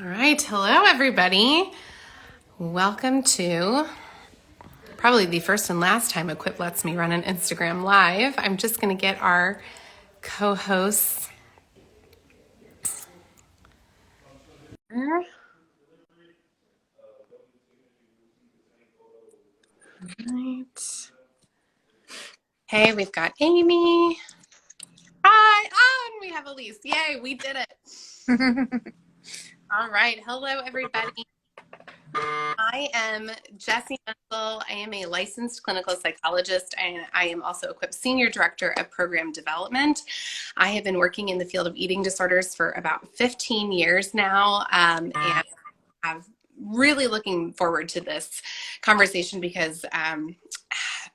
All right. Hello, everybody. Welcome to probably the first and last time Equip lets me run an Instagram Live. I'm just going to get our co-hosts. All right. Hey, we've got Amee. Hi. Oh, and we have Alyse. Yay, we did it. All right. Hello, everybody. I am Jessie Menzel. I am a licensed clinical psychologist, and I am also Equip Senior Director of Program Development. I have been working in the field of eating disorders for about 15 years now, and I'm really looking forward to this conversation because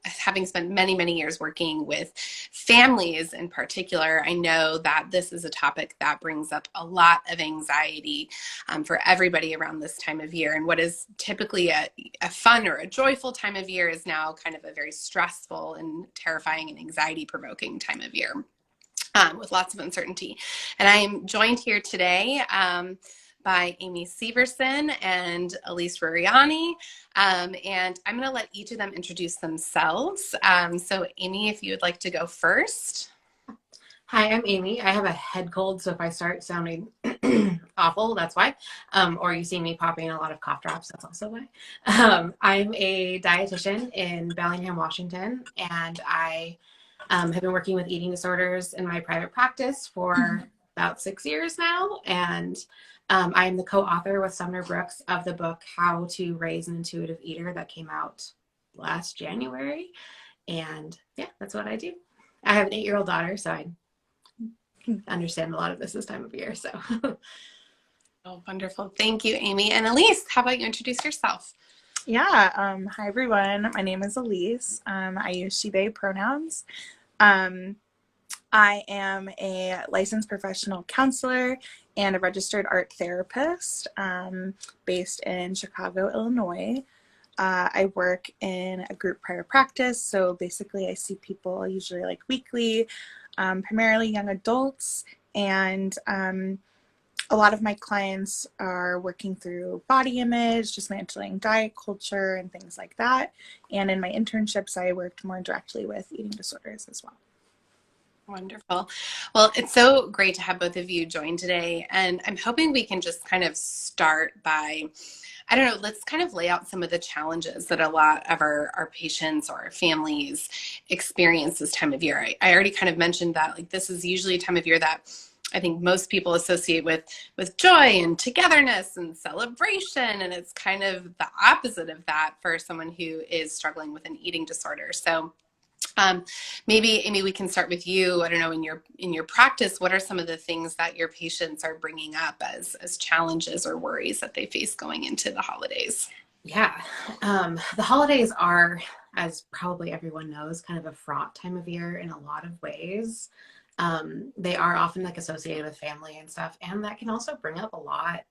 having spent many, many years working with families in particular, I know that this is a topic that brings up a lot of anxiety for everybody around this time of year. And what is typically a fun or a joyful time of year is now kind of a very stressful and terrifying and anxiety-provoking time of year. With lots of uncertainty. And I am joined here today by Amee Severson and Alyse Ruriani. And I'm going to let each of them introduce themselves. So Amee, if you would like to go first. Hi, I'm Amee. I have a head cold, so if I start sounding awful, that's why. Or you see me popping a lot of cough drops, that's also why. I'm a dietitian in Bellingham, Washington, and I have been working with eating disorders in my private practice for about 6 years now. And I am the co-author with Sumner Brooks of the book, How to Raise an Intuitive Eater, that came out last January. And yeah, that's what I do. I have an 8-year-old daughter, so I understand a lot of this time of year. So. Oh, wonderful. Thank you, Amee. And Alyse, how about you introduce yourself? Yeah. Hi, everyone. My name is Alyse. I use she, they pronouns. I am a licensed professional counselor and a registered art therapist based in Chicago, Illinois. I work in a group private practice. So basically I see people usually like weekly, primarily young adults. And a lot of my clients are working through body image, dismantling diet culture, and things like that. And in my internships, I worked more directly with eating disorders as well. Wonderful. Well, it's so great to have both of you join today. And I'm hoping we can just kind of start by, I don't know, let's kind of lay out some of the challenges that a lot of our patients or our families experience this time of year. I already kind of mentioned that like this is usually a time of year that I think most people associate with joy and togetherness and celebration. And it's kind of the opposite of that for someone who is struggling with an eating disorder. So maybe Amee, we can start with you. I don't know, in your practice, what are some of the things that your patients are bringing up as challenges or worries that they face going into the holidays? Yeah, the holidays are, as probably everyone knows, kind of a fraught time of year in a lot of ways. They are often like associated with family and stuff, and that can also bring up a lot.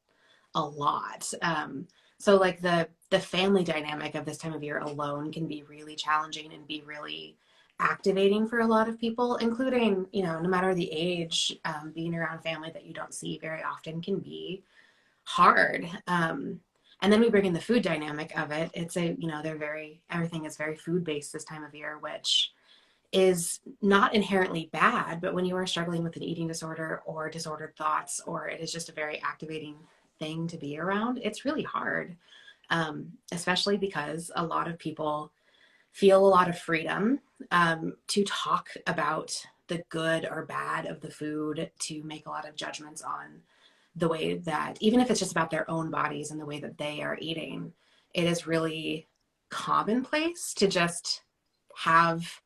So like the family dynamic of this time of year alone can be really challenging and be really activating for a lot of people, including, no matter the age, being around family that you don't see very often can be hard. And then we bring in the food dynamic of it. It's everything is very food based this time of year, which is not inherently bad, but when you are struggling with an eating disorder or disordered thoughts, or it is just a very activating thing to be around, it's really hard, especially because a lot of people feel a lot of freedom to talk about the good or bad of the food, to make a lot of judgments on the way that, even if it's just about their own bodies and the way that they are eating, it is really commonplace to just have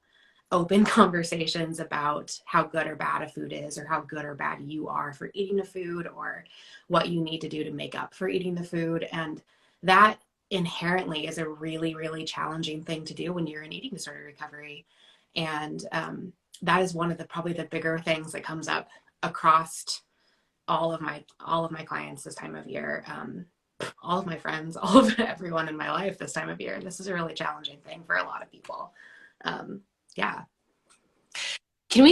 open conversations about how good or bad a food is, or how good or bad you are for eating the food, or what you need to do to make up for eating the food. And that inherently is a really, really challenging thing to do when you're in eating disorder recovery. And that is one of probably the bigger things that comes up across all of my clients this time of year, all of my friends, all of everyone in my life this time of year. This is a really challenging thing for a lot of people. Yeah. Can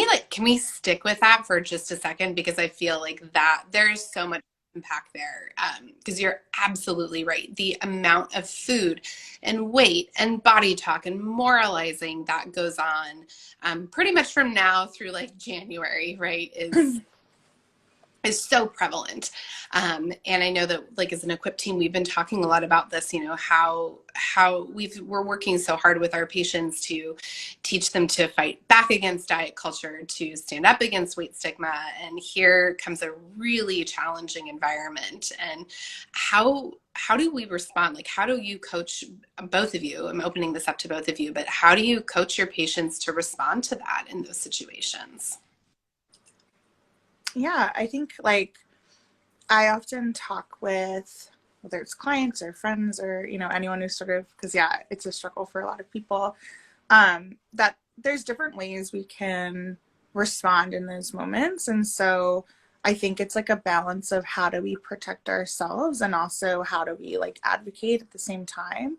we stick with that for just a second? Because I feel like that there's so much unpack there, because you're absolutely right. The amount of food and weight and body talk and moralizing that goes on, pretty much from now through like January, right, is so prevalent. And I know that like as an Equip team, we've been talking a lot about this, how we're working so hard with our patients to teach them to fight back against diet culture, to stand up against weight stigma. And here comes a really challenging environment. And how do we respond? Like, how do you coach both of you? I'm opening this up to both of you, but how do you coach your patients to respond to that in those situations? Yeah, I think like I often talk with whether it's clients or friends or, anyone who's sort of, because yeah, it's a struggle for a lot of people, that there's different ways we can respond in those moments. And so I think it's like a balance of how do we protect ourselves and also how do we like advocate at the same time.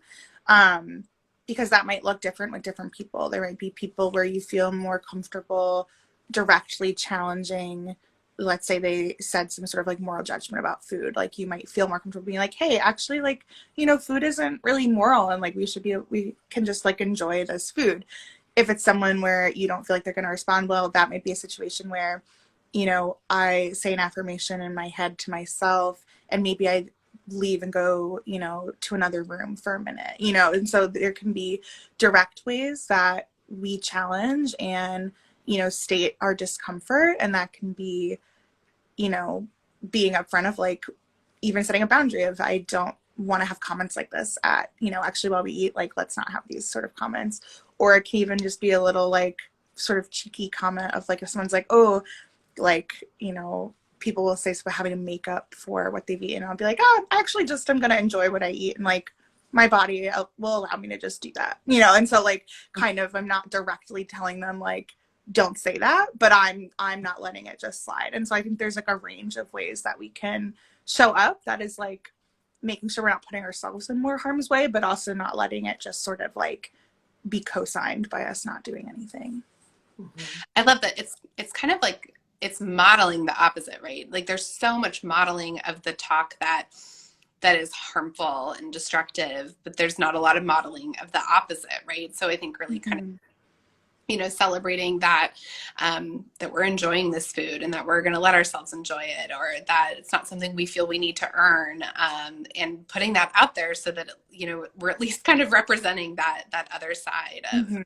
Because that might look different with different people. There might be people where you feel more comfortable directly challenging, let's say they said some sort of like moral judgment about food. Like you might feel more comfortable being like, hey, actually, like, food isn't really moral and like we can just like enjoy this food. If it's someone where you don't feel like they're going to respond well, that might be a situation where, I say an affirmation in my head to myself and maybe I leave and go, to another room for a minute, and so there can be direct ways that we challenge and, state our discomfort. And that can be, being upfront of like even setting a boundary of I don't want to have comments like this at, actually while we eat, like, let's not have these sort of comments. Or it can even just be a little like sort of cheeky comment of like if someone's like, oh, like, people will say something about having to make up for what they've eaten. I'll be like, oh, actually just I'm going to enjoy what I eat. And like my body will allow me to just do that, and so like kind of I'm not directly telling them like, don't say that, but I'm not letting it just slide. And so I think there's like a range of ways that we can show up that is like making sure we're not putting ourselves in more harm's way, but also not letting it just sort of like be co-signed by us not doing anything. I love that it's kind of like it's modeling the opposite, right? Like there's so much modeling of the talk that is harmful and destructive, but there's not a lot of modeling of the opposite, right? So I think really kind of celebrating that that we're enjoying this food and that we're going to let ourselves enjoy it, or that it's not something we feel we need to earn, and putting that out there so that we're at least kind of representing that other side of.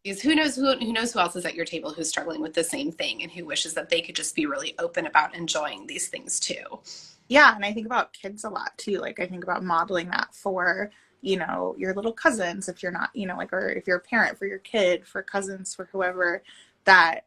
Because who knows who else is at your table who's struggling with the same thing and who wishes that they could just be really open about enjoying these things too. Yeah, and I think about kids a lot too. Like I think about modeling that for your little cousins, if you're not, like, or if you're a parent for your kid, for cousins, for whoever, that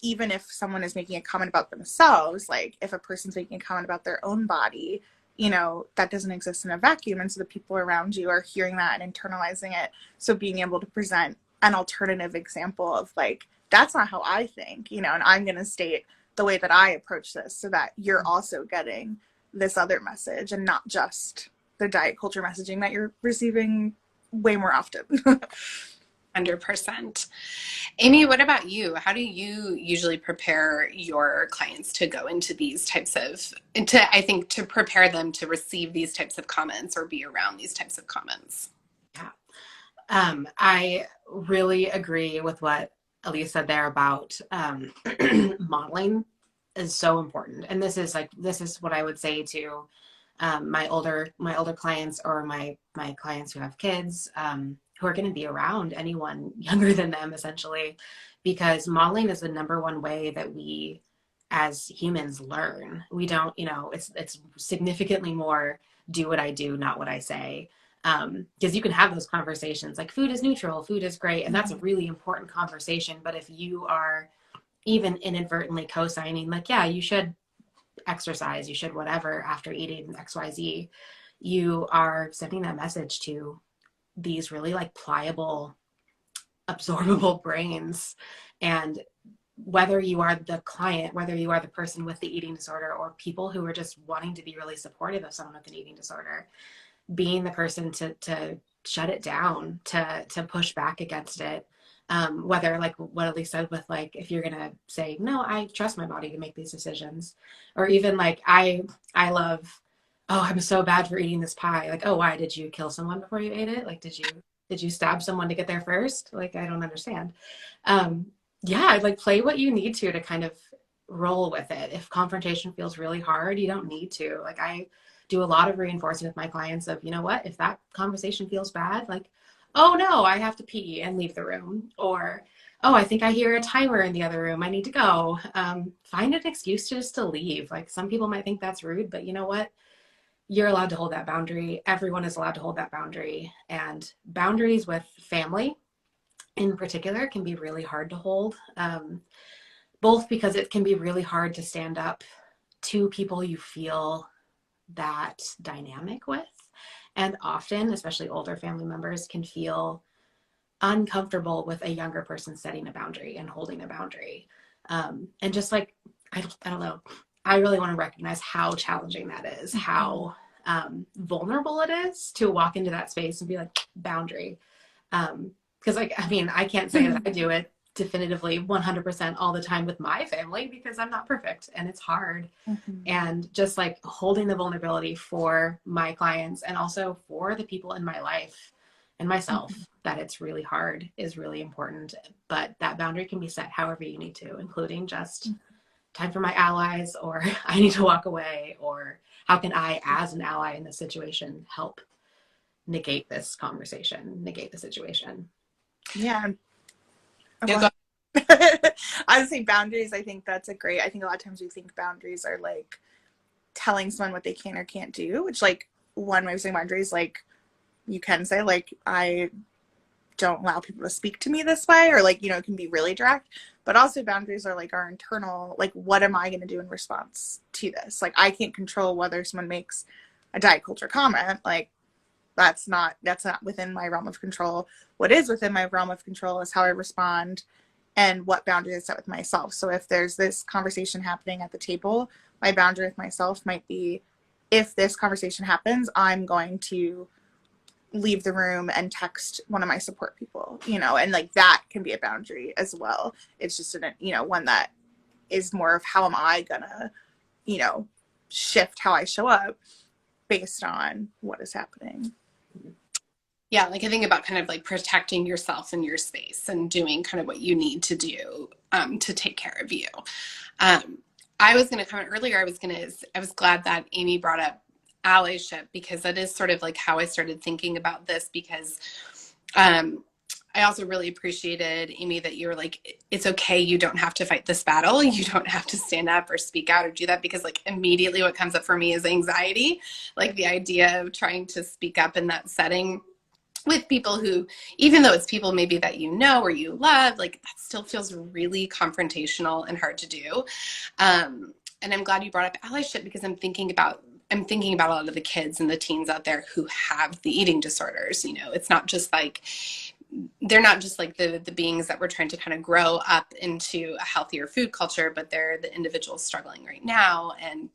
even if someone is making a comment about themselves, like if a person's making a comment about their own body, that doesn't exist in a vacuum. And so the people around you are hearing that and internalizing it. So being able to present an alternative example of like, that's not how I think, and I'm going to state the way that I approach this so that you're also getting this other message and not just the diet culture messaging that you're receiving way more often. 100%. Amee, what about you? How do you usually prepare your clients to go into these types of, to prepare them to receive these types of comments or be around these types of comments? Yeah. I really agree with what Alyse said there about modeling is so important. And this is what I would say to my older clients or my clients who have kids, who are going to be around anyone younger than them, essentially, because modeling is the number one way that we as humans learn. We don't, it's significantly more do what I do, not what I say. Because you can have those conversations like food is neutral, food is great. And that's a really important conversation. But if you are even inadvertently co-signing, like, yeah, you should exercise, you should whatever after eating XYZ, you are sending that message to these really like pliable, absorbable brains. And whether you are the client, whether you are the person with the eating disorder or people who are just wanting to be really supportive of someone with an eating disorder, being the person to shut it down, to push back against it, Whether like what Alyse said with like, if you're going to say, no, I trust my body to make these decisions, or even like, I love, oh, I'm so bad for eating this pie. Like, oh, why did you kill someone before you ate it? Like, did you stab someone to get there first? Like, I don't understand. Yeah, like play what you need to kind of roll with it. If confrontation feels really hard, you don't need to. Like I do a lot of reinforcing with my clients of, you know what, if that conversation feels bad, like, oh no, I have to pee and leave the room. Or, oh, I think I hear a timer in the other room. I need to go. Find an excuse to just to leave. Like some people might think that's rude, but you know what? You're allowed to hold that boundary. Everyone is allowed to hold that boundary. And boundaries with family in particular can be really hard to hold, both because it can be really hard to stand up to people you feel that dynamic with. And often, especially older family members, can feel uncomfortable with a younger person setting a boundary and holding a boundary. And just like, I don't know, I really want to recognize how challenging that is, how vulnerable it is to walk into that space and be like, boundary. Because like, I mean, I can't say that I do it definitively 100% all the time with my family because I'm not perfect and it's hard. And just like holding the vulnerability for my clients and also for the people in my life and myself that it's really hard is really important. But that boundary can be set however you need to, including just time for my allies, or I need to walk away, or how can I, as an ally in this situation, help negate this conversation, negate the situation. Yeah. Yeah, I would say boundaries. I think that's a great, I think a lot of times we think boundaries are like telling someone what they can or can't do, which like one way of saying boundaries, like you can say like, I don't allow people to speak to me this way, or like, you know, it can be really direct, but also boundaries are like our internal, like, what am I going to do in response to this? Like, I can't control whether someone makes a diet culture comment. Like, that's not within my realm of control. What is within my realm of control is how I respond and what boundaries I set with myself. So if there's this conversation happening at the table, my boundary with myself might be, if this conversation happens, I'm going to leave the room and text one of my support people, you know, and like that can be a boundary as well. It's just one that is more of how am I gonna, you know, shift how I show up based on what is happening. Yeah, like I think about kind of like protecting yourself and your space and doing kind of what you need to do to take care of you. I was going to comment earlier. I was glad that Amee brought up allyship, because that is sort of like how I started thinking about this, because I also really appreciated, Amee, that you were like, it's okay, you don't have to fight this battle. You don't have to stand up or speak out or do that, because like immediately what comes up for me is anxiety, like the idea of trying to speak up in that setting with people who, even though it's people maybe that you know or you love, like that still feels really confrontational and hard to do. And I'm glad you brought up allyship, because I'm thinking about a lot of the kids and the teens out there who have the eating disorders. You know, it's not just like, they're not just like the beings that we're trying to kind of grow up into a healthier food culture, but they're the individuals struggling right now. And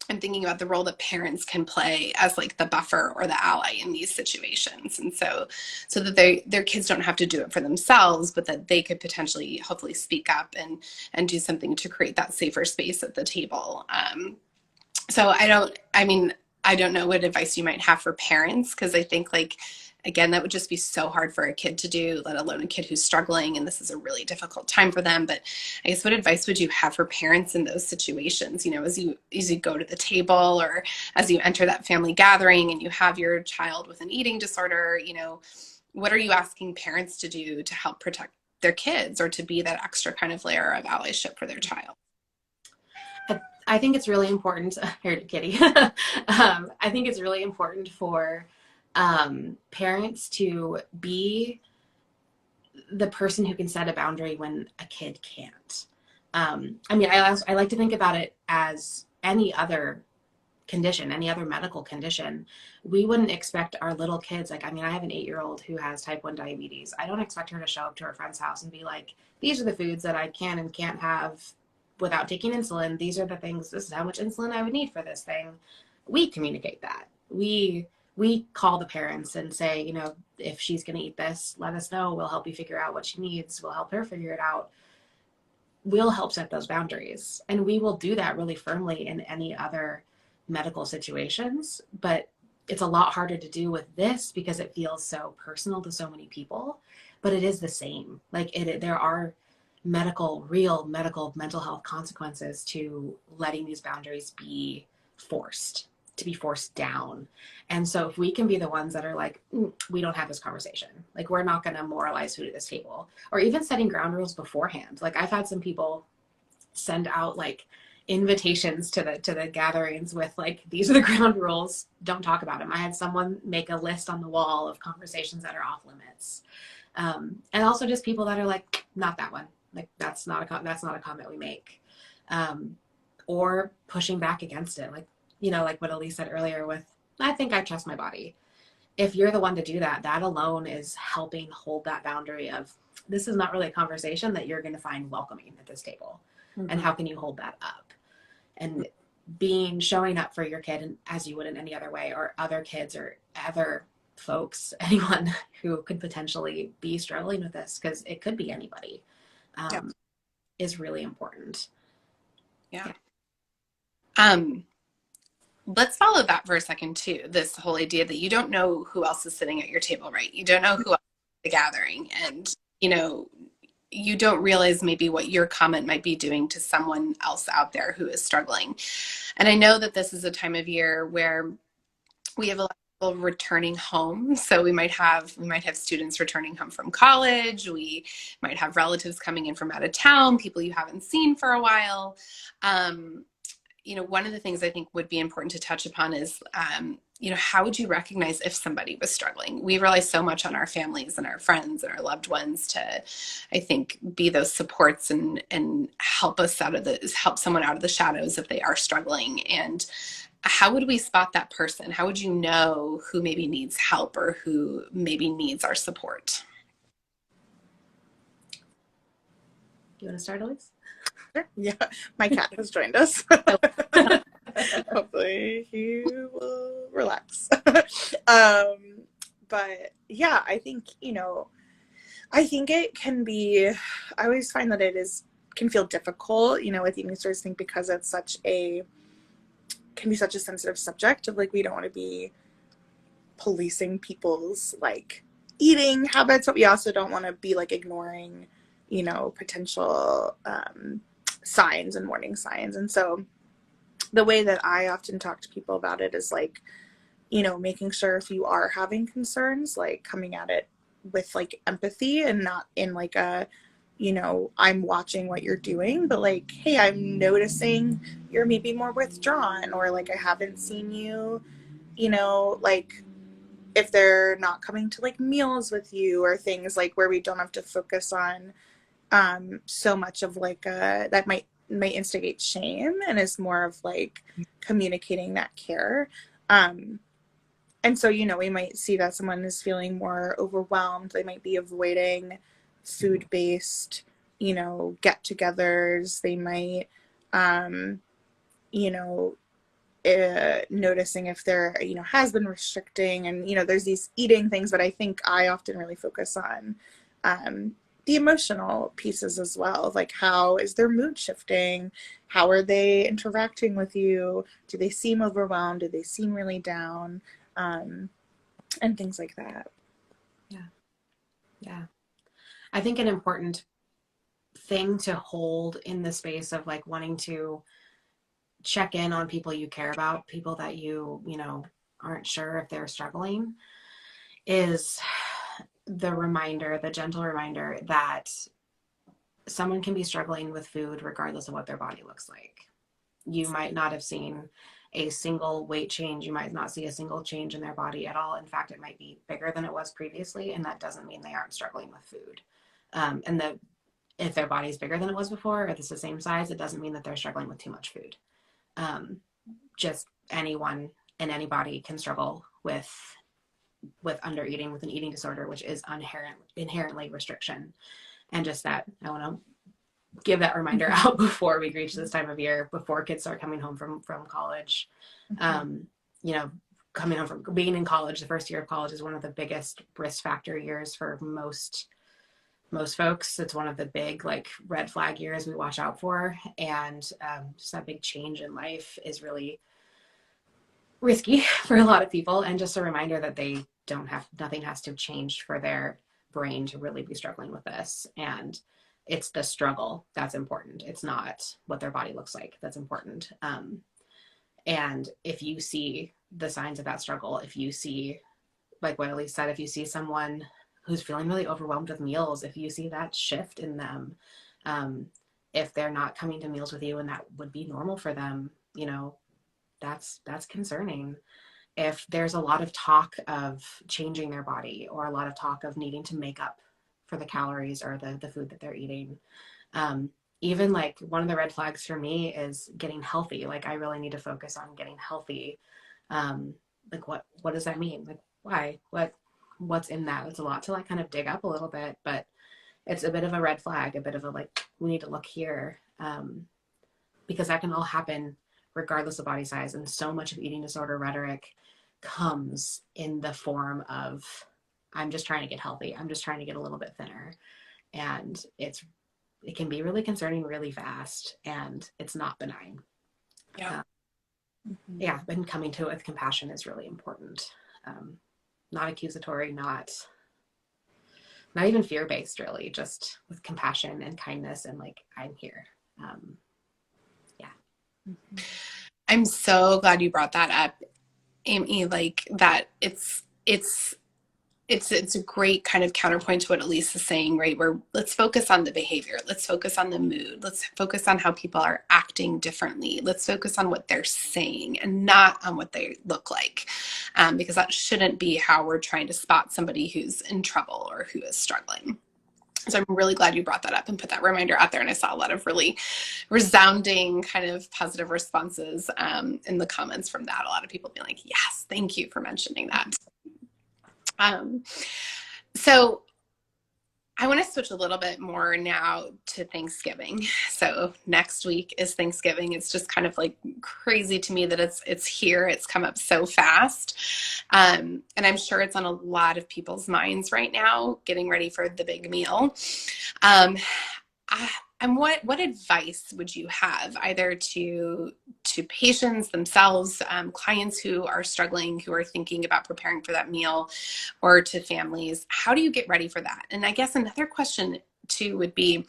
I'm thinking about the role that parents can play as like the buffer or the ally in these situations. And so that their kids don't have to do it for themselves, but that they could potentially, hopefully speak up and do something to create that safer space at the table. So I don't know what advice you might have for parents, because I think like, again, that would just be so hard for a kid to do, let alone a kid who's struggling, and this is a really difficult time for them. But I guess what advice would you have for parents in those situations, you know, as you go to the table, or as you enter that family gathering and you have your child with an eating disorder, you know, what are you asking parents to do to help protect their kids, or to be that extra kind of layer of allyship for their child? I think it's really important, here, Kitty. I think it's really important for parents to be the person who can set a boundary when a kid can't. I mean, I like to think about it as any other condition, any other medical condition. We wouldn't expect our little kids, like, I mean, I have an 8-year-old who has type 1 diabetes. I don't expect her to show up to her friend's house and be like, these are the foods that I can and can't have without taking insulin. These are the things, this is how much insulin I would need for this thing. We communicate that. We we call the parents and say, you know, if she's going to eat this, let us know. We'll help you figure out what she needs. We'll help her figure it out. We'll help set those boundaries. And we will do that really firmly in any other medical situations. But it's a lot harder to do with this because it feels so personal to so many people. But it is the same. Like there are real medical mental health consequences to letting these boundaries be forced, to be forced down. And so if we can be the ones that are like, we don't have this conversation, like we're not going to moralize food at this table, or even setting ground rules beforehand. Like I've had some people send out like invitations to the gatherings with like, these are the ground rules, don't talk about them. I had someone make a list on the wall of conversations that are off limits. And also just people that are like, not that one. Like that's not a comment we make. Or pushing back against it. Like, you know, like what Alyse said earlier with, I think I trust my body. If you're the one to do that, that alone is helping hold that boundary of, this is not really a conversation that you're going to find welcoming at this table. Mm-hmm. And how can you hold that up? And showing up for your kid and as you would in any other way, or other kids or other folks, anyone who could potentially be struggling with this, because it could be anybody, is really important. Yeah. Let's follow that for a second too. This whole idea that you don't know who else is sitting at your table, right? You don't know who else is at the gathering, and you know, you don't realize maybe what your comment might be doing to someone else out there who is struggling. And I know that this is a time of year where we have a lot of people returning home. So we might have students returning home from college. We might have relatives coming in from out of town, people you haven't seen for a while. You know, one of the things I think would be important to touch upon is, you know, how would you recognize if somebody was struggling? We rely so much on our families and our friends and our loved ones to, I think, be those supports and help someone out of the shadows if they are struggling. And how would we spot that person? How would you know who maybe needs help or who maybe needs our support? Do you want to start, Alyse? Yeah, my cat has joined us. Hopefully he will relax. But yeah, I think, you know, I think it can be, I always find that can feel difficult, you know, with eating disorders, I think because it's can be such a sensitive subject of like, we don't want to be policing people's like eating habits, but we also don't want to be like ignoring, you know, potential signs and warning signs. And so the way that I often talk to people about it is like, you know, making sure if you are having concerns, like coming at it with like empathy and not in like a, you know, I'm watching what you're doing, but like, hey, I'm noticing you're maybe more withdrawn, or like I haven't seen you, you know, like if they're not coming to like meals with you or things like where we don't have to focus on so much of like that might instigate shame, and is more of like communicating that care. And so, you know, we might see that someone is feeling more overwhelmed. They might be avoiding food-based, you know, get-togethers. They might, you know, noticing if there, you know, has been restricting, and, you know, there's these eating things, but I think I often really focus on the emotional pieces as well. Like, how is their mood shifting? How are they interacting with you? Do they seem overwhelmed? Do they seem really down? And things like that. Yeah. I think an important thing to hold in the space of like wanting to check in on people you care about, people that you know, aren't sure if they're struggling, is the gentle reminder that someone can be struggling with food regardless of what their body looks like. You might not have seen a single weight change. You might not see a single change in their body at all. In fact, it might be bigger than it was previously, and that doesn't mean they aren't struggling with food. If their body is bigger than it was before, or it's the same size, it doesn't mean that they're struggling with too much food. Just anyone and anybody can struggle with under eating, with an eating disorder, which is inherently restriction. And just that, I want to give that reminder out before we reach this time of year, before kids start coming home from college. You know, coming home from being in college, the first year of college is one of the biggest risk factor years for most folks. It's one of the big like red flag years we watch out for. And just that big change in life is really risky for a lot of people. And just a reminder that nothing has to have changed for their brain to really be struggling with this. And it's the struggle that's important. It's not what their body looks like that's important. And if you see the signs of that struggle, if you see, like what Alyse said, if you see someone who's feeling really overwhelmed with meals, if you see that shift in them, if they're not coming to meals with you and that would be normal for them, you know, that's concerning. If there's a lot of talk of changing their body or a lot of talk of needing to make up for the calories or the food that they're eating, even like one of the red flags for me is getting healthy. Like I really need to focus on getting healthy. Like what does that mean? Like why? What's in that? It's a lot to like kind of dig up a little bit, but it's a bit of a red flag, a bit of a like, we need to look here, because that can all happen regardless of body size. And so much of eating disorder rhetoric comes in the form of, I'm just trying to get healthy. I'm just trying to get a little bit thinner. And it can be really concerning really fast, and it's not benign. Yeah. Yeah. And coming to it with compassion is really important. Not accusatory, not even fear-based, really, just with compassion and kindness and like, I'm here. I'm so glad you brought that up, Amee, like that it's a great kind of counterpoint to what Alyse is saying, right? Where let's focus on the behavior. Let's focus on the mood. Let's focus on how people are acting differently. Let's focus on what they're saying and not on what they look like. Because that shouldn't be how we're trying to spot somebody who's in trouble or who is struggling. So I'm really glad you brought that up and put that reminder out there. And I saw a lot of really resounding kind of positive responses in the comments from that. A lot of people being like, yes, thank you for mentioning that. So I want to switch a little bit more now to Thanksgiving. So next week is Thanksgiving. It's just kind of like crazy to me that it's here. It's come up so fast. And I'm sure it's on a lot of people's minds right now, getting ready for the big meal. And what advice would you have either to patients themselves, clients who are struggling, who are thinking about preparing for that meal, or to families? How do you get ready for that? And I guess another question too would be,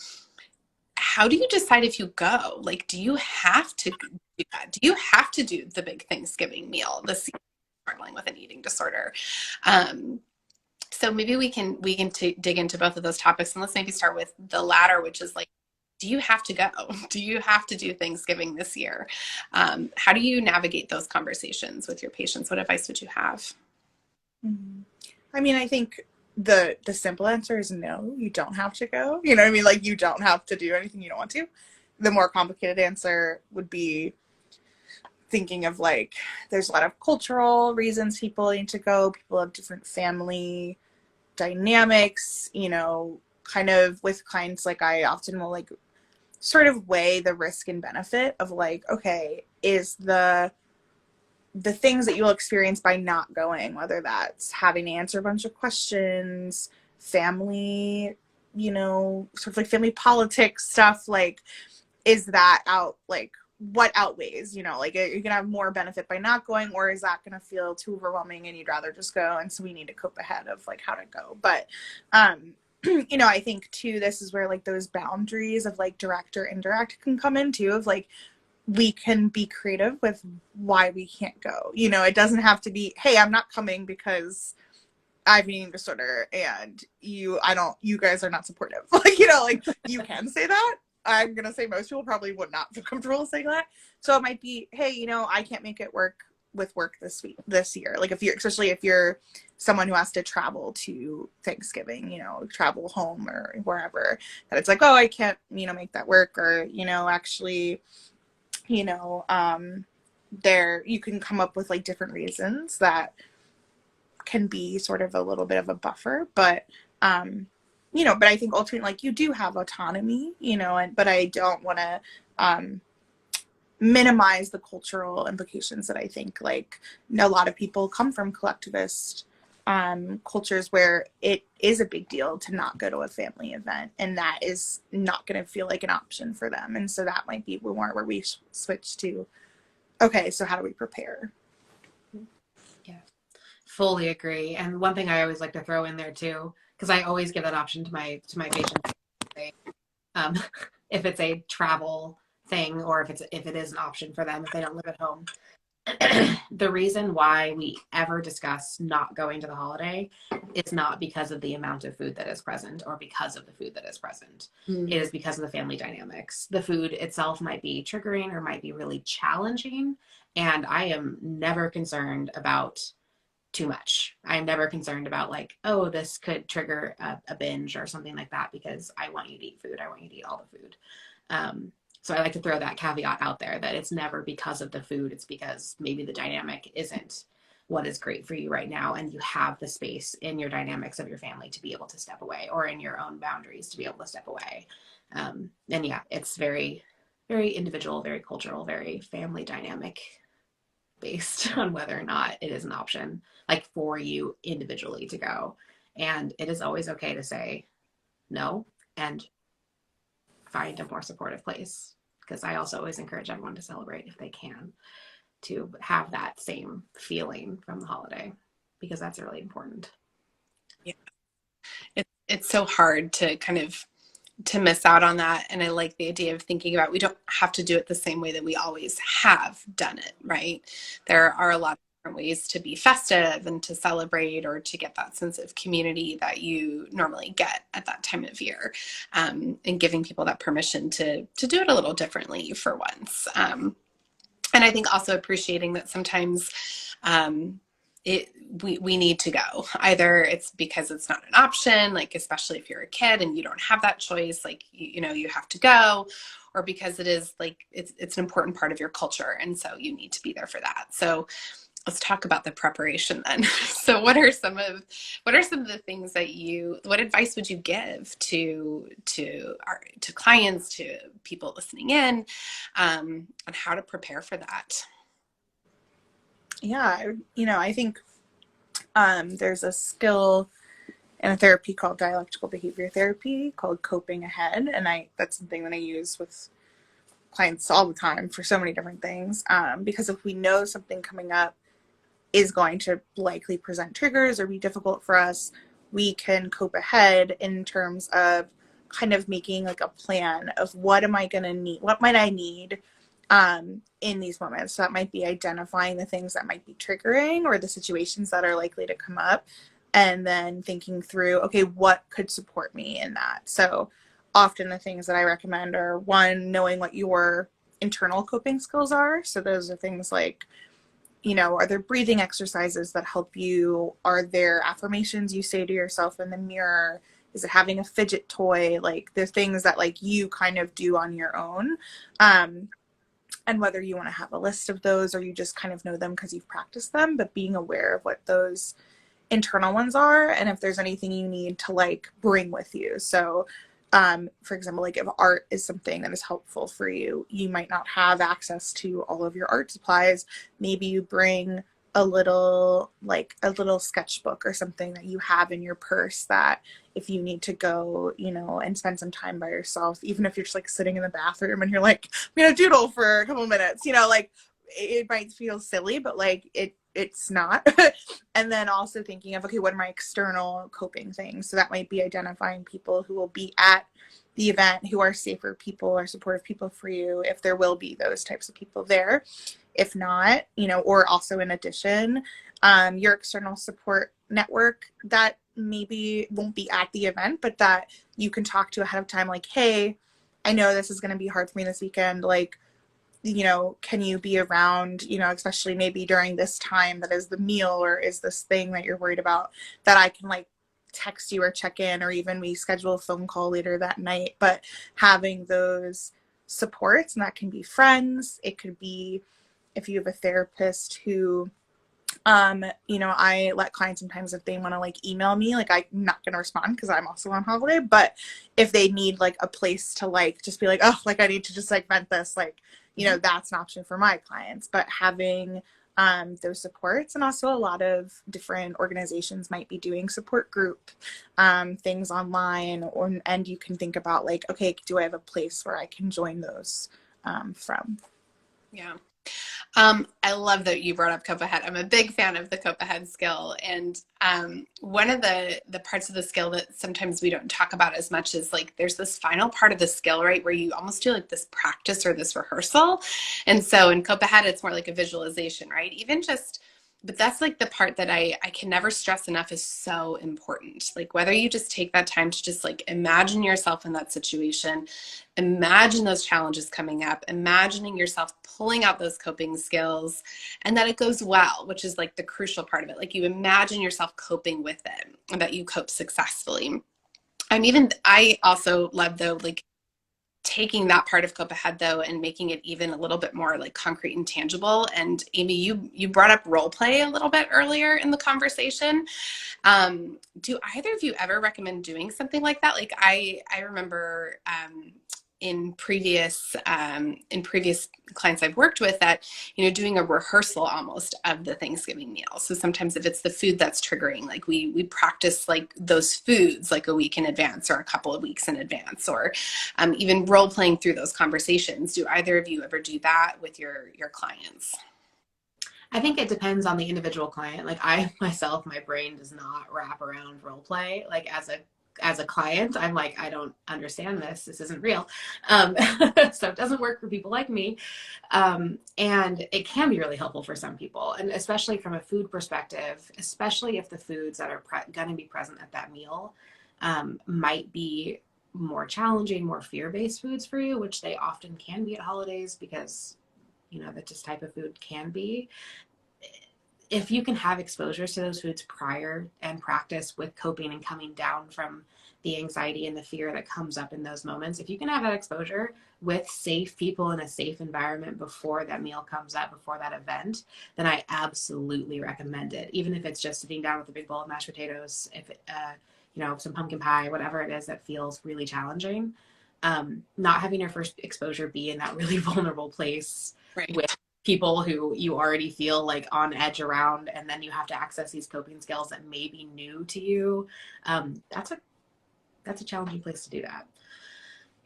how do you decide if you go? Like, do you have to do that? Do you have to do the big Thanksgiving meal this year, struggling with an eating disorder? So maybe we can dig into both of those topics, and let's maybe start with the latter, which is like, do you have to go? Do you have to do Thanksgiving this year? How do you navigate those conversations with your patients? What advice would you have? I mean, I think the simple answer is no, you don't have to go. You know what I mean? Like, you don't have to do anything you don't want to. The more complicated answer would be thinking of like, there's a lot of cultural reasons people need to go. People have different family dynamics, you know, kind of with clients, like I often will like sort of weigh the risk and benefit of like, okay, is the things that you'll experience by not going, whether that's having to answer a bunch of questions, family, you know, sort of like family politics stuff, like, is that what outweighs, you know, like, are you gonna have more benefit by not going, or is that gonna feel too overwhelming and you'd rather just go? And so we need to cope ahead of like how to go. But you know, I think too, this is where like those boundaries of like direct or indirect can come in too, of like, we can be creative with why we can't go. You know, it doesn't have to be, hey, I'm not coming because I have an eating disorder and you guys are not supportive. Like, you know, like, you can say that. I'm going to say most people probably would not feel comfortable saying that. So it might be, hey, you know, I can't make it work with work this year. Like, especially if you're someone who has to travel to Thanksgiving, you know, travel home or wherever, that it's like, oh, I can't, you know, make that work. Or, you know, actually, you know, you can come up with like different reasons that can be sort of a little bit of a buffer, but, you know, but I think ultimately, like, you do have autonomy, you know, but I don't want to, minimize the cultural implications that I think like a lot of people come from collectivist cultures where it is a big deal to not go to a family event, and that is not going to feel like an option for them. And so that might be more where we switch to, okay, so how do we prepare? Yeah, fully agree. And one thing I always like to throw in there too, because I always give that option to my patients, um, if it's a travel thing or if it is an option for them if they don't live at home. The reason why we ever discuss not going to the holiday is not because of the amount of food that is present or because of the food that is present. It is because of the family dynamics. The food itself might be triggering or might be really challenging. And I am never concerned about too much. I'm never concerned about like, oh, this could trigger a binge or something like that, because I want you to eat food. I want you to eat all the food. So I like to throw that caveat out there that it's never because of the food. It's because maybe the dynamic isn't what is great for you right now, and you have the space in your dynamics of your family to be able to step away, or in your own boundaries to be able to step away. And yeah, it's very, very individual, very cultural, very family dynamic based on whether or not it is an option, like for you individually to go. And it is always okay to say no and find a more supportive place. Because I also always encourage everyone to celebrate if they can, to have that same feeling from the holiday, because that's really important. Yeah. It's so hard to kind of to miss out on that. And I like the idea of thinking about, we don't have to do it the same way that we always have done it, right? There are a lot of different ways to be festive and to celebrate or to get that sense of community that you normally get at that time of year, and giving people that permission to do it a little differently for once. And I think also appreciating that sometimes we need to go. Either it's because it's not an option, like especially if you're a kid and you don't have that choice, like you know you have to go, or because it is like it's an important part of your culture, and so you need to be there for that. So let's talk about the preparation then. So what are some of the things that what advice would you give to clients, to people listening in, on how to prepare for that? Yeah, I think there's a skill in a therapy called dialectical behavior therapy called coping ahead, and that's something that I use with clients all the time for so many different things, because if we know something coming up is going to likely present triggers or be difficult for us, we can cope ahead in terms of kind of making like a plan of what am I going to need, what might I need in these moments. So that might be identifying the things that might be triggering or the situations that are likely to come up, and then thinking through, okay, what could support me in that? So often the things that I recommend are, one, knowing what your internal coping skills are. So those are things like, are there breathing exercises that help you? Are there affirmations you say to yourself in the mirror? Is it having a fidget toy? Like the things that like you kind of do on your own. And whether you want to have a list of those or you just kind of know them because you've practiced them, but being aware of what those internal ones are, and if there's anything you need to like bring with you. So for example, like if art is something that is helpful for you, you might not have access to all of your art supplies. Maybe you bring a little sketchbook or something that you have in your purse that if you need to go, and spend some time by yourself, even if you're just like sitting in the bathroom and you're like, I'm gonna doodle for a couple minutes, like it might feel silly, but like it's not. And then also thinking of, okay, what are my external coping things? So that might be identifying people who will be at the event who are safer people or supportive people for you, if there will be those types of people there. If not, or also in addition, your external support network that maybe won't be at the event, but that you can talk to ahead of time, like, hey, I know this is going to be hard for me this weekend. Like, can you be around, especially maybe during this time that is the meal or is this thing that you're worried about, that I can like text you or check in, or even we schedule a phone call later that night. But having those supports, and that can be friends. It could be if you have a therapist who, I let clients sometimes, if they want to like email me, like I'm not going to respond because I'm also on holiday, but if they need like a place to like just be like, oh, like I need to just like vent this, like, you know, that's an option for my clients. But having those supports, and also a lot of different organizations might be doing support group things online, and you can think about like, okay, do I have a place where I can join those from? Yeah. I love that you brought up cope ahead. I'm a big fan of the cope ahead skill. And one of the parts of the skill that sometimes we don't talk about as much is like, there's this final part of the skill, right? Where you almost do like this practice or this rehearsal. And so in cope ahead, it's more like a visualization, right? Even just, but that's like the part that I can never stress enough is so important. Like whether you just take that time to just like imagine yourself in that situation, imagine those challenges coming up, imagining yourself pulling out those coping skills, and that it goes well, which is like the crucial part of it. Like you imagine yourself coping with it and that you cope successfully. I also love though, like taking that part of cope ahead though and making it even a little bit more like concrete and tangible. And Amee, you brought up role play a little bit earlier in the conversation. Do either of you ever recommend doing something like that? Like I remember in previous clients I've worked with that, you know, doing a rehearsal almost of the Thanksgiving meal. So sometimes if it's the food that's triggering, like we practice like those foods like a week in advance or a couple of weeks in advance, or even role playing through those conversations. Do either of you ever do that with your clients? I think it depends on the individual client. Like I myself, my brain does not wrap around role play. Like as a client, I'm like, I don't understand this. This isn't real. So it doesn't work for people like me. And it can be really helpful for some people. And especially from a food perspective, especially if the foods that are going to be present at that meal might be more challenging, more fear-based foods for you, which they often can be at holidays because, you know, that this type of food can be. If you can have exposures to those foods prior and practice with coping and coming down from the anxiety and the fear that comes up in those moments, if you can have that exposure with safe people in a safe environment before that meal comes up, before that event, then I absolutely recommend it. Even if it's just sitting down with a big bowl of mashed potatoes, if you know, some pumpkin pie, whatever it is that feels really challenging. Not having your first exposure be in that really vulnerable place Right. with people who you already feel like on edge around, and then you have to access these coping skills that may be new to you. That's a challenging place to do that.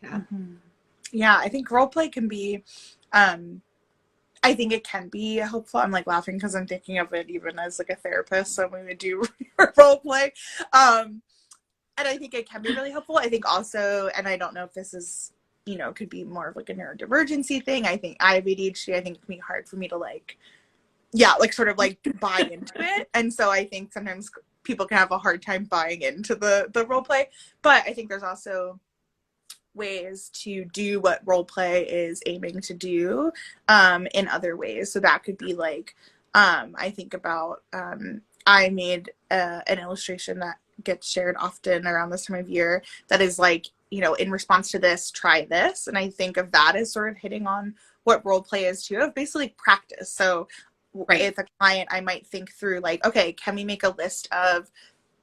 Yeah. Mm-hmm. Yeah, I think role play can be, I think it can be helpful. I'm like laughing because I'm thinking of it even as like a therapist. So we would do role play. And I think it can be really helpful. I think also, and I don't know if this is, you know, could be more of like a neurodivergency thing. I think I have ADHD. I think it can be hard for me to like, yeah, like sort of like buy into it. And so I think sometimes people can have a hard time buying into the role play. But I think there's also ways to do what role play is aiming to do in other ways. So that could be like, I think about, I made an illustration that gets shared often around this time of year that is like, you know, in response to this, try this. And I think of that as sort of hitting on what role play is too, of basically practice. So Right. If a client, I might think through like, okay, can we make a list of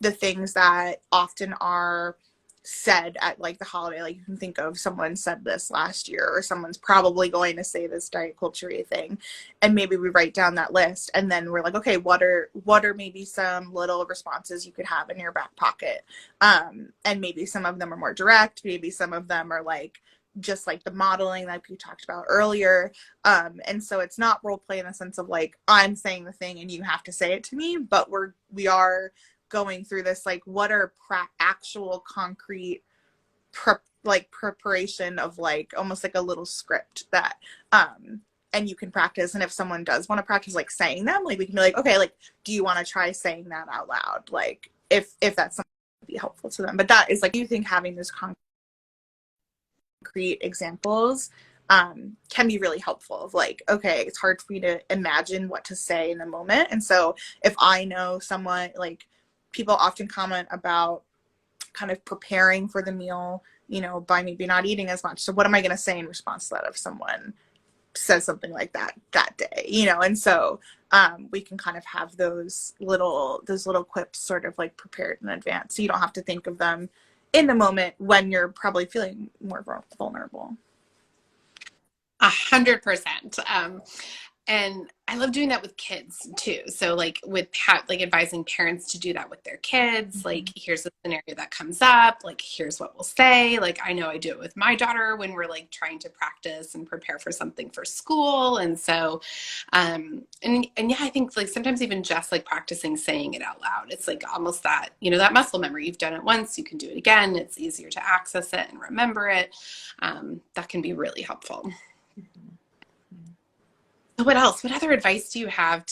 the things that often are said at like the holiday? Like you can think of someone said this last year, or someone's probably going to say this diet culture-y thing, and maybe we write down that list, and then we're like, okay, what are maybe some little responses you could have in your back pocket, and maybe some of them are more direct, maybe some of them are like just like the modeling like we talked about earlier, and so it's not role play in the sense of like I'm saying the thing and you have to say it to me, but we are going through this like what are actual concrete preparation of like almost like a little script that and you can practice. And if someone does want to practice like saying them, like we can be like, okay, like do you want to try saying that out loud, like if that's something that would be helpful to them. But that is like, you think having those concrete examples can be really helpful of like, okay, it's hard for me to imagine what to say in the moment. And so if I know someone, like people often comment about kind of preparing for the meal, you know, by maybe not eating as much. So what am I going to say in response to that if someone says something like that day, you know? And so we can kind of have those little quips sort of like prepared in advance, so you don't have to think of them in the moment when you're probably feeling more vulnerable. 100%. And I love doing that with kids too. So like with like advising parents to do that with their kids, like here's the scenario that comes up, like here's what we'll say. Like I know I do it with my daughter when we're like trying to practice and prepare for something for school. And so and yeah, I think like sometimes even just like practicing saying it out loud, it's like almost that, you know, that muscle memory. You've done it once, you can do it again. It's easier to access it and remember it. That can be really helpful. So what else? What other advice do you have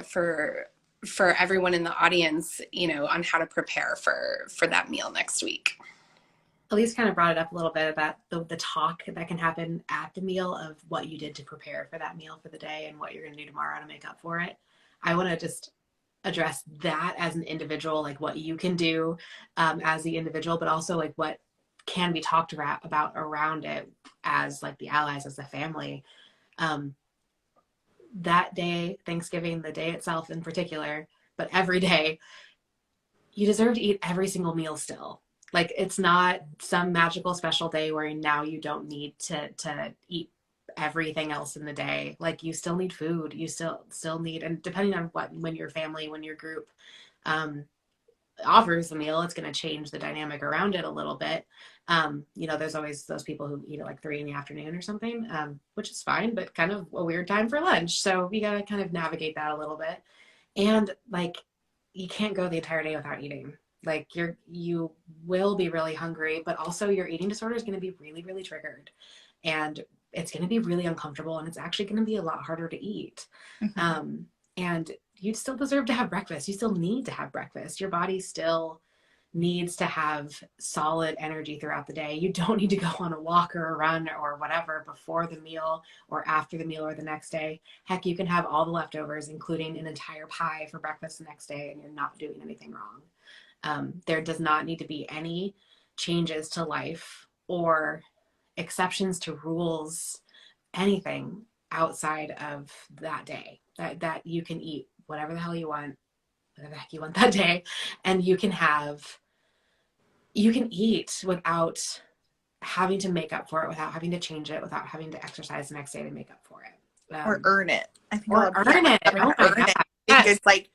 for everyone in the audience, you know, on how to prepare for that meal next week? Alyse kind of brought it up a little bit about the talk that can happen at the meal of what you did to prepare for that meal for the day and what you're going to do tomorrow to make up for it. I want to just address that as an individual, like what you can do as the individual, but also like what can be talked about around it as like the allies, as the family. That day, Thanksgiving, the day itself in particular, but every day, you deserve to eat every single meal still. Like it's not some magical special day where now you don't need to eat everything else in the day. Like you still need food. You still need, and depending on when your family, when your group offers the meal, it's going to change the dynamic around it a little bit. You know, there's always those people who eat at like 3 p.m. or something, which is fine, but kind of a weird time for lunch. So we got to kind of navigate that a little bit. And like, you can't go the entire day without eating. Like you will be really hungry, but also your eating disorder is going to be really, really triggered. And it's going to be really uncomfortable, and it's actually going to be a lot harder to eat. And you still deserve to have breakfast. You still need to have breakfast. Your body still needs to have solid energy throughout the day. You don't need to go on a walk or a run or whatever before the meal or after the meal or the next day. Heck, you can have all the leftovers, including an entire pie for breakfast the next day, and you're not doing anything wrong. There does not need to be any changes to life or exceptions to rules, anything outside of that day. That you can eat whatever the hell you want, whatever the heck you want that day, and you can eat without having to make up for it, without having to change it, without having to exercise the next day to make up for it. Or earn it. I think or earn it. Oh my God. Yes. It's like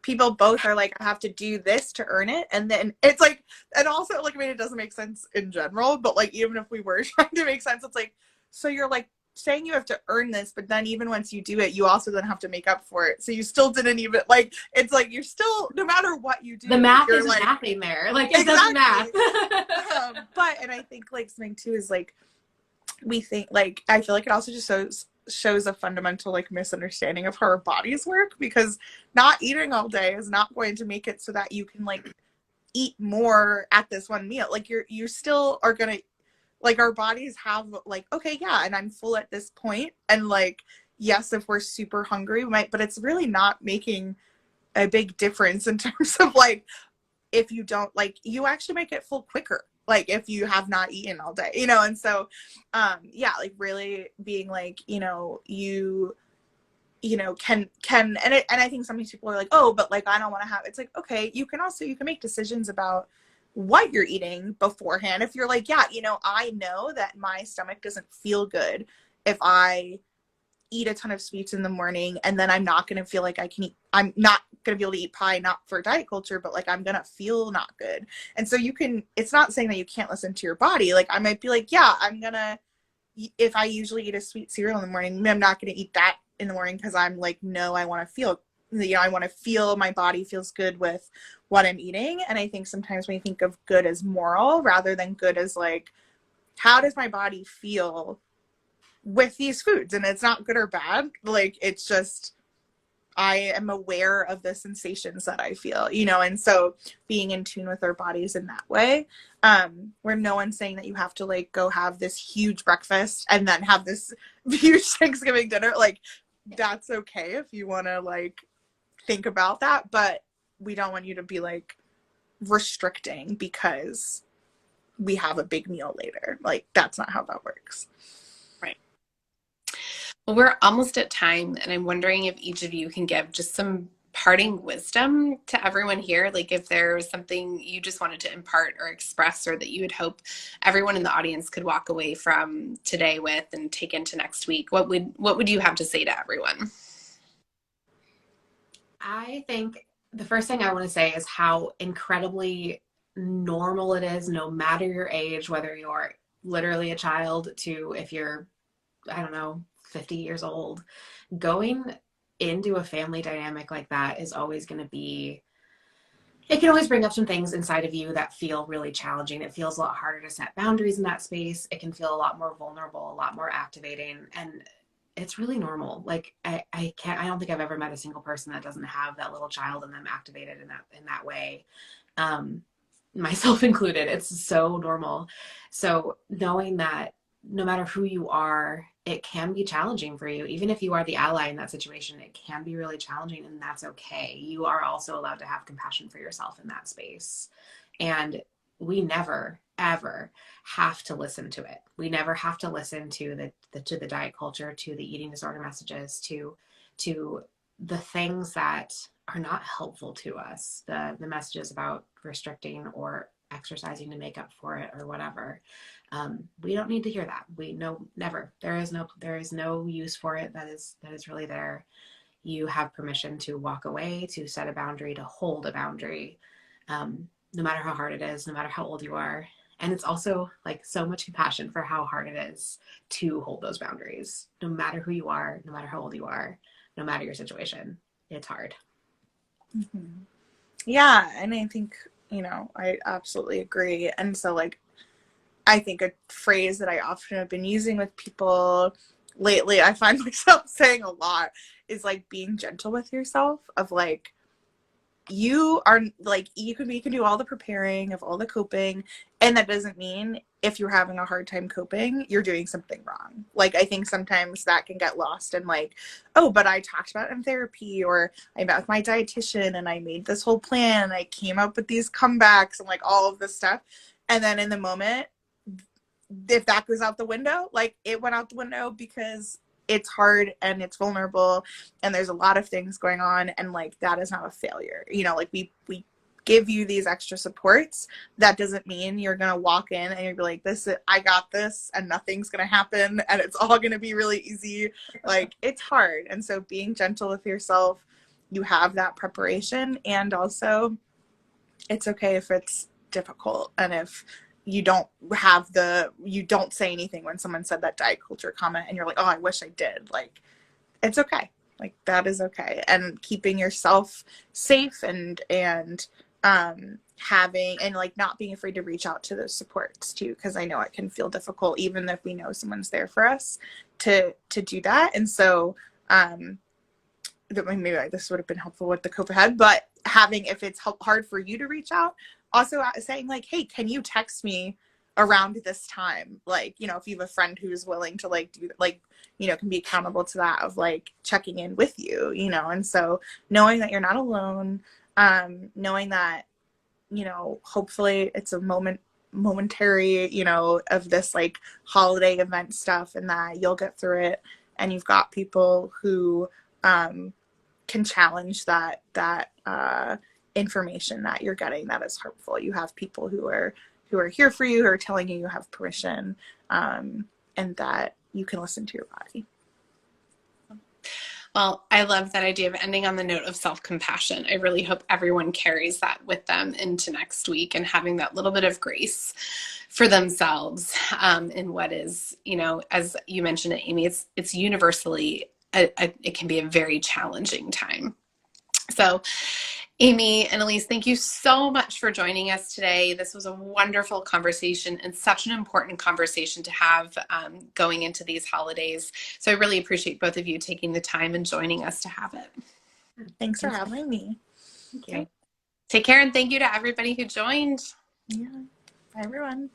people both are like, I have to do this to earn it. And then it's like, and also like, I mean, it doesn't make sense in general, but like, even if we were trying to make sense, it's like, so you're like saying you have to earn this, but then even once you do it, you also then have to make up for it. So you still didn't even like, it's like, you're still, no matter what you do, the math is like, mathing there. Like it doesn't math. But, and I think like something too is like, we think like, I feel like it also just shows a fundamental like misunderstanding of how our bodies work, because not eating all day is not going to make it so that you can like eat more at this one meal. Like you still are gonna, like, our bodies have like, okay, yeah, and I'm full at this point, and like, yes, if we're super hungry we might, but it's really not making a big difference in terms of like, if you don't, like, you actually might get full quicker, like if you have not eaten all day, you know. And so yeah, like really being like, you know, you know, can and I think sometimes people are like, oh, but like I don't want to have, it's like, okay, you can make decisions about what you're eating beforehand. If you're like, yeah, you know, I know that my stomach doesn't feel good if I eat a ton of sweets in the morning, and then I'm not going to feel like I'm not going to be able to eat pie, not for diet culture, but like I'm going to feel not good. And so it's not saying that you can't listen to your body. Like I might be like, yeah, if I usually eat a sweet cereal in the morning, I'm not going to eat that in the morning, because I'm like, no, I want to feel, you know, I want to feel my body feels good with what I'm eating. And I think sometimes when you think of good as moral rather than good as like, how does my body feel with these foods? And it's not good or bad. Like, it's just, I am aware of the sensations that I feel, you know. And so being in tune with our bodies in that way, where no one's saying that you have to like go have this huge breakfast and then have this huge Thanksgiving dinner. Like, that's okay if you want to like think about that, but we don't want you to be like restricting because we have a big meal later. Like, that's not how that works. Well, we're almost at time, and I'm wondering if each of you can give just some parting wisdom to everyone here? Like if there's something you just wanted to impart or express, or that you would hope everyone in the audience could walk away from today with and take into next week, what would you have to say to everyone? I think the first thing I want to say is how incredibly normal it is, no matter your age, whether you're literally a child to if you're, I don't know, 50 years old. Going into a family dynamic like that is always going to be, it can always bring up some things inside of you that feel really challenging. It feels a lot harder to set boundaries in that space. It can feel a lot more vulnerable, a lot more activating. And it's really normal. Like I don't think I've ever met a single person that doesn't have that little child in them activated in that way. Myself included. It's so normal. So knowing that no matter who you are, it can be challenging for you. Even if you are the ally in that situation, it can be really challenging, and that's okay. You are also allowed to have compassion for yourself in that space. And we never, ever have to listen to it. We never have to listen to the diet culture, to the eating disorder messages, to the things that are not helpful to us, the messages about restricting or exercising to make up for it or whatever. We don't need to hear that. We know, never. There is no use for it that is really there. You have permission to walk away, to set a boundary, to hold a boundary, no matter how hard it is, no matter how old you are. And it's also like so much compassion for how hard it is to hold those boundaries, no matter who you are, no matter how old you are, no matter your situation. It's hard. Mm-hmm. Yeah, and I think, I absolutely agree. And so, like, I think a phrase that I often have been using with people lately, I find myself saying a lot, is like being gentle with yourself, of like, you are like, you can do all the preparing of all the coping, and that doesn't mean if you're having a hard time coping, you're doing something wrong. Like, I think sometimes that can get lost in like, oh, but I talked about it in therapy, or I met with my dietitian and I made this whole plan and I came up with these comebacks and like all of this stuff. And then in the moment, if that goes out the window, like it went out the window because it's hard and it's vulnerable and there's a lot of things going on, and like that is not a failure. Like we give you these extra supports. That doesn't mean you're gonna walk in and you're like, I got this and nothing's gonna happen and it's all gonna be really easy. Like, it's hard. And so being gentle with yourself, you have that preparation, and also it's okay if it's difficult, and if you don't say anything when someone said that diet culture comment and you're like, oh, I wish I did. Like, it's okay. Like, that is okay. And keeping yourself safe and having, and like not being afraid to reach out to those supports too, because I know it can feel difficult, even if we know someone's there for us, to do that. And so maybe this would have been helpful with the cope ahead, but if it's hard for you to reach out, also saying like, hey, can you text me around this time? Like, if you have a friend who's willing to like do, like, can be accountable to that, of like checking in with you, and so knowing that you're not alone, knowing that, hopefully it's a momentary, of this like holiday event stuff, and that you'll get through it, and you've got people who can challenge that information that you're getting that is hurtful. You have people who are here for you, who are telling you have permission, and that you can listen to your body. Well, I love that idea of ending on the note of self-compassion. I really hope everyone carries that with them into next week, and having that little bit of grace for themselves in what is, as you mentioned it, Amee, it's universally, it can be a very challenging time. So Amee and Alyse, thank you so much for joining us today. This was a wonderful conversation, and such an important conversation to have going into these holidays. So I really appreciate both of you taking the time and joining us to have it. Thanks for having me. Thank you. Take care, and thank you to everybody who joined. Yeah. Bye, everyone.